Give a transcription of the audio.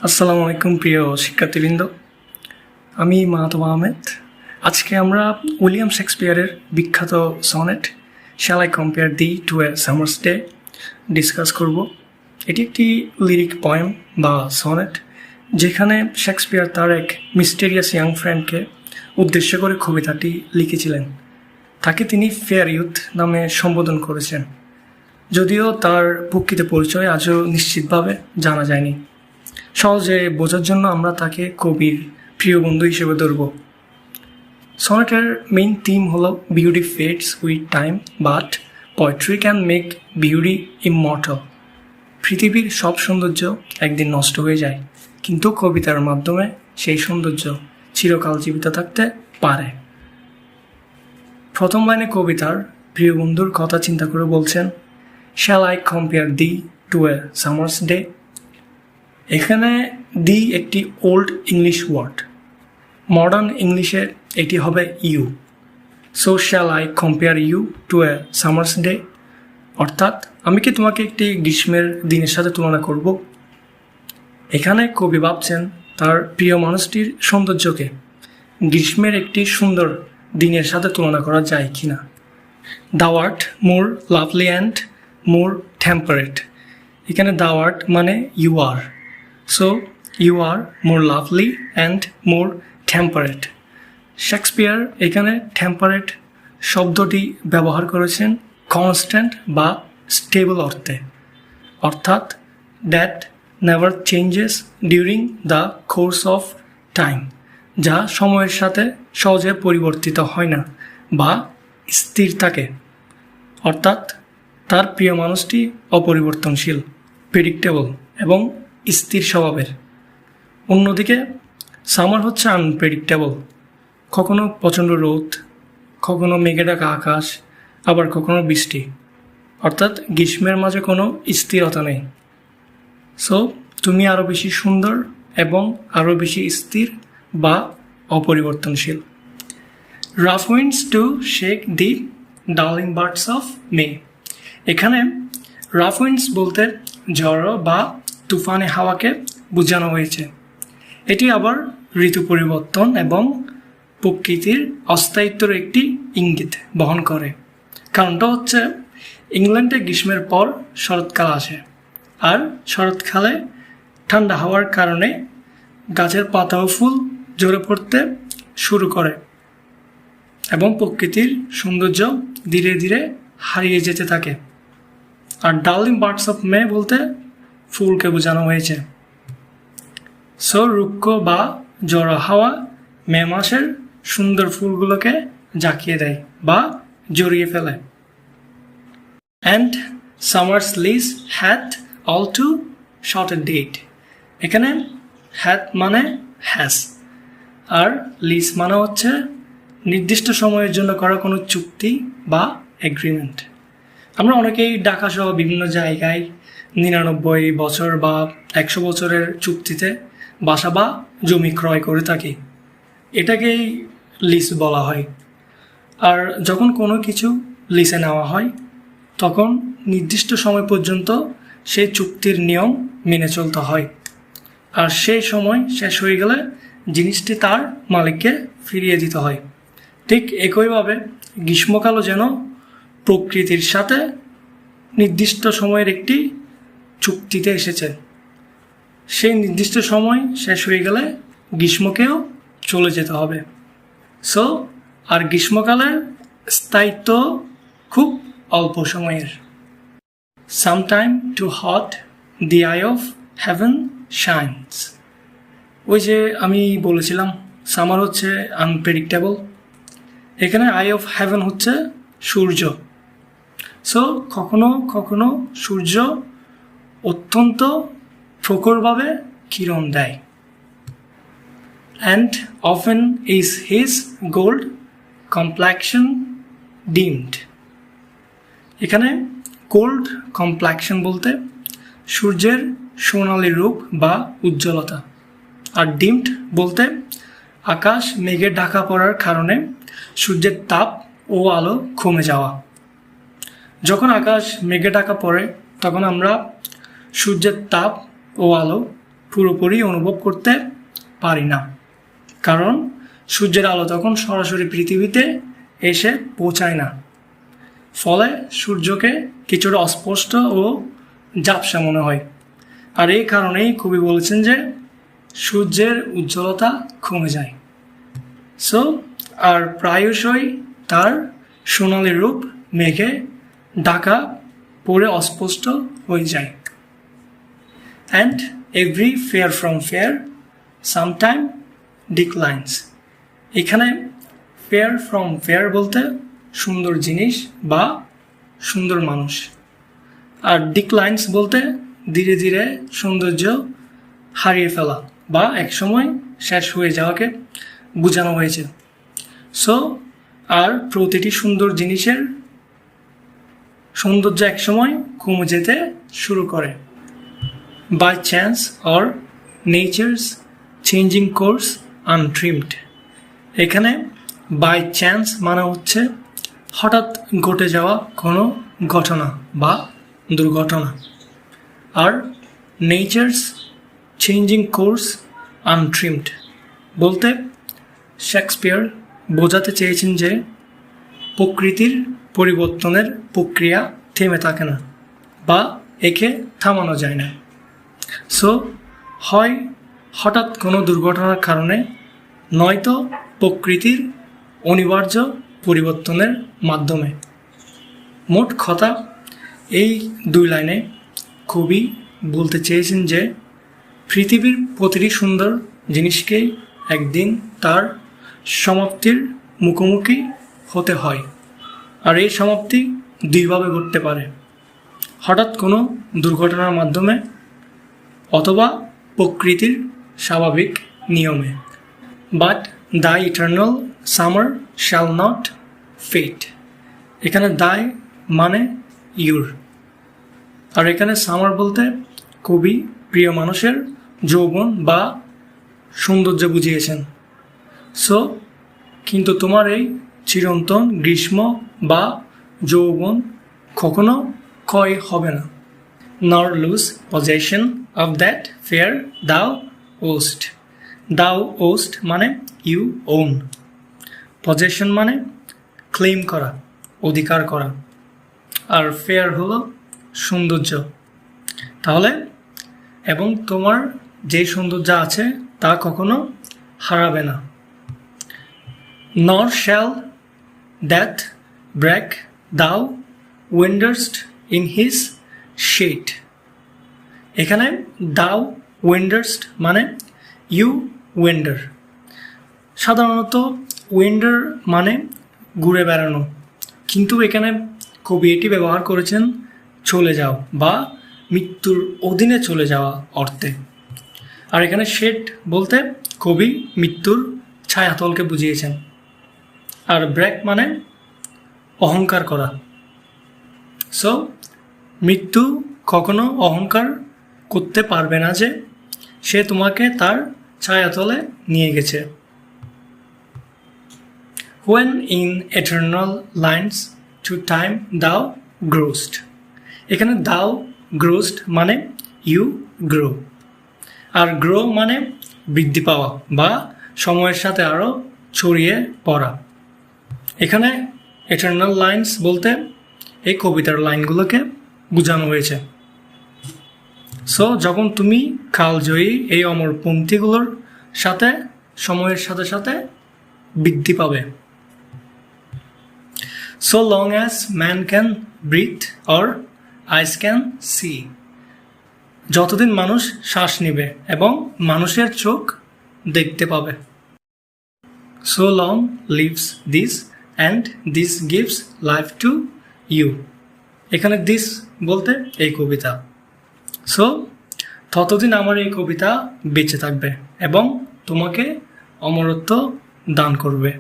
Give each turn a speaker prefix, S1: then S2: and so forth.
S1: আসসালামু আলাইকুম প্রিয় শিক্ষার্থীবৃন্দ, আমি মাহতাব আহমেদ। আজকে আমরা উইলিয়াম শেক্সপিয়ারের বিখ্যাত sonnet shall I compare thee to a summer's day discuss করব। এটি একটি লিরিক পয়েম বা সনেট, যেখানে শেক্সপিয়ার তার এক মিস্টেরিয়াস ইয়াং ফ্রেন্ডকে উদ্দেশ্য করে কবিতাটি লিখেছিলেন। তাকে তিনি ফেয়ার ইউথ নামে সম্বোধন করেছেন, যদিও তার প্রকৃত পরিচয় আজও নিশ্চিতভাবে জানা যায়নি। সহজে বোঝার জন্য আমরা তাকে কবির প্রিয় বন্ধু হিসেবে ধরব। সনেটের মেইন থিম হলো beauty fades with time but poetry can make beauty immortal. পৃথিবীর সব সৌন্দর্য একদিন নষ্ট হয়ে যায়, কিন্তু কবিতার মাধ্যমে সেই সৌন্দর্য চিরকাল জীবিত থাকতে পারে। প্রথম লাইনে কবিতার প্রিয় বন্ধুর কথা চিন্তা করে বলছেন, shall I compare thee to a summer's day. এখানে দি একটি ওল্ড ইংলিশ ওয়ার্ড, মডার্ন ইংলিশে এটি হবে you. So shall I compare you to a summer's day, অর্থাৎ আমি কি তোমাকে একটি গ্রীষ্মের দিনের সাথে তুলনা করব। এখানে কবি ভাবছেন তার প্রিয় মানুষটির সৌন্দর্যকে গ্রীষ্মের একটি সুন্দর দিনের সাথে তুলনা করা যায় কিনা। Thou art more lovely and more temperate। এখানে thou art মানে you are, so you are more lovely and more temperate। Shakespeare এখানে টেম্পারেট শব্দটি ব্যবহার করেছেন কনস্ট্যান্ট বা স্টেবল অর্থে, অর্থাৎ that never changes during the course of time, যা সময়ের সাথে সহজে পরিবর্তিত হয় না বা স্থির থাকে। অর্থাৎ তার প্রিয় মানুষটি অপরিবর্তনশীল, প্রেডিক্টেবল এবং স্থির স্বভাবের। অন্যদিকে সামার হচ্ছে আনপ্রেডিক্টেবল, কখনো প্রচণ্ড রোদ, কখনো মেঘে ঢাকা আকাশ, আবার কখনো বৃষ্টি। অর্থাৎ গ্রীষ্মের মাঝে কোনো স্থিরতা নেই। সো তুমি আরও বেশি সুন্দর এবং আরও বেশি স্থির বা অপরিবর্তনশীল। Rough winds do shake the darling birds of May. এখানে রাফ উইন্ডস বলতে ঝড় বা তুফানে হাওয়াকে বোঝানো হয়েছে। এটি আবার ঋতু পরিবর্তন এবং প্রকৃতির অস্থায়িত্বের একটি ইঙ্গিত বহন করে। কারণটা হচ্ছে ইংল্যান্ডে গ্রীষ্মের পর শরৎকাল আসে, আর শরৎকালে ঠান্ডা হওয়ার কারণে গাছের পাতা ও ফুল ঝরে পড়তে শুরু করে এবং প্রকৃতির সৌন্দর্য ধীরে ধীরে হারিয়ে যেতে থাকে। আর ডার্লিং বার্ডস অফ মে বলতে ফুলকে বোঝানো হয়েছে। সো রুক্ষ বা ঝড়ো হাওয়া মে মাসের সুন্দর ফুলগুলোকে জাকিয়ে দেয় বা জড়িয়ে ফেলে। And summer's lease hath all too short a date. এখানে হ্যাথ মানে হ্যাজ, আর লিজ মানে হচ্ছে নির্দিষ্ট সময়ের জন্য করা কোনো চুক্তি বা এগ্রিমেন্ট। আমরা অনেকেই ঢাকা সহ বিভিন্ন জায়গায় 99 বছর বা 100 বছরের চুক্তিতে বাসা বা জমি ক্রয় করে থাকি, এটাকেই লিজ বলা হয়। আর যখন কোনো কিছু লিজে নেওয়া হয়, তখন নির্দিষ্ট সময় পর্যন্ত সেই চুক্তির নিয়ম মেনে চলতে হয়, আর সেই সময় শেষ হয়ে গেলে জিনিসটি তার মালিককে ফিরিয়ে দিতে হয়। ঠিক একইভাবে গ্রীষ্মকালও যেন প্রকৃতির সাথে নির্দিষ্ট সময়ের একটি চুক্তিতে এসেছে। সেই নির্দিষ্ট সময় শেষ হয়ে গেলে গ্রীষ্মকেও চলে যেতে হবে। সো আর গ্রীষ্মকালের স্থায়িত্ব খুব অল্প সময়ের। Sometime too hot the eye of heaven shines. ওই যে আমি বলেছিলাম সামার হচ্ছে আনপ্রেডিক্টেবল, এখানে আই অফ হেভেন হচ্ছে সূর্য। সো কখনো কখনো সূর্য অত্যন্ত প্রখরভাবে কিরণ দেয়। And often is his gold complexion deemed. এখানে গোল্ড কমপ্লেকশন বলতে সূর্যের সোনালি রূপ বা উজ্জ্বলতা, আর ডিমড বলতে আকাশ মেঘে ঢাকা পড়ার কারণে সূর্যের তাপ ও আলো কমে যাওয়া। যখন আকাশ মেঘে ঢাকা পড়ে তখন আমরা সূর্যের তাপ ও আলো পুরোপুরি অনুভব করতে পারি না, কারণ সূর্যের আলো তখন সরাসরি পৃথিবীতে এসে পৌঁছায় না, ফলে সূর্যকে কিছুটা অস্পষ্ট ও ঝাপসা মনে হয়। আর এই কারণেই কবি বলেছেন যে সূর্যের উজ্জ্বলতা কমে যায়। সো আর প্রায়শই তার সোনালি রূপ মেঘে ঢাকা পড়ে অস্পষ্ট হয়ে যায়। And every fair from fair sometime declines. এখানে ফেয়ার ফ্রম ফেয়ার বলতে সুন্দর জিনিস বা সুন্দর মানুষ, আর ডিক্লাইন্স বলতে ধীরে ধীরে সৌন্দর্য হারিয়ে ফেলা বা একসময় শেষ হয়ে যাওয়াকে বোঝানো হয়েছে। সো আর প্রতিটি সুন্দর জিনিসের সৌন্দর্য একসময় কমে যেতে শুরু করে। By chance or nature's changing course untrimmed. এখানে বাই চান্স মানে হচ্ছে হঠাৎ ঘটে যাওয়া কোনো ঘটনা বা দুর্ঘটনা, আর নেচার্স চেঞ্জিং কোর্স আনট্রিমড বলতে শেক্সপিয়ার বোঝাতে চেয়েছেন যে প্রকৃতির পরিবর্তনের প্রক্রিয়া থেমে থাকে না বা একে থামানো যায় না। সো হয় হঠাৎ কোনো দুর্ঘটনার কারণে, নয়তো প্রকৃতির অনিবার্য পরিবর্তনের মাধ্যমে। মোট কথা, এই দুই লাইনে কবি বলতে চেয়েছেন যে পৃথিবীর প্রতিটি সুন্দর জিনিসকেই একদিন তার সমাপ্তির মুখোমুখি হতে হয়, আর এই সমাপ্তি দুইভাবে ঘটতে পারে, হঠাৎ কোনো দুর্ঘটনার মাধ্যমে অথবা প্রকৃতির স্বাভাবিক নিয়মে। But the eternal summer shall not fade. এখানে দায় মানে ইউর, আর এখানে সামার বলতে কবি প্রিয় মানুষের যৌবন বা সৌন্দর্য বুঝিয়েছেন। সো কিন্তু তোমার এই চিরন্তন গ্রীষ্ম বা যৌবন কখনো ক্ষয় হবে না। nor lose possession of that fair thou owest. Thou owest মানে you own, possession মানে ক্লেম করা, অধিকার করা, আর ফেয়ার হলো সৌন্দর্য। তাহলে এবং তোমার যে সৌন্দর্য আছে তা কখনো হারাবে না। nor shall that break thou wanderest in his shade. এখানে thou wanderest মানে you wander। সাধারণত wander মানে ঘুরে বেড়ানো, কিন্তু এখানে কবি এটি ব্যবহার করেছেন চলে যাও বা মৃত্যুর অধীনে চলে যাওয়া অর্থে। আর এখানে শেড বলতে কবি মৃত্যুর ছায়াতলকে বুঝিয়েছেন। আর ব্রেক মানে অহংকার করা। সো মৃত্যু কখনো অহংকার করতে পারবে না যে সে তোমাকে তার ছায়াতলে নিয়ে গেছে। When in eternal lines to time thou growest. এখানে thou growest মানে you grow, আর grow মানে বৃদ্ধি পাওয়া বা সময়ের সাথে আরও ছড়িয়ে পড়া। এখানে eternal lines বলতে এই কবিতার লাইনগুলোকে বোঝানো হয়েছে। সো যখন তুমি কালজয়ী এই অমর পংক্তিগুলোর সাথে সময়ের সাথে সাথে বৃদ্ধি পাবে। So long as man can breathe or eyes can see. যতদিন মানুষ শ্বাস নেবে এবং মানুষের চোখ দেখতে পাবে। So long lives this and this gives life to you. এখানে this বলতে এই কবিতা। সো ততদিন আমার এই কবিতা বেঁচে থাকবে এবং তোমাকে অমরত্ব দান করবে।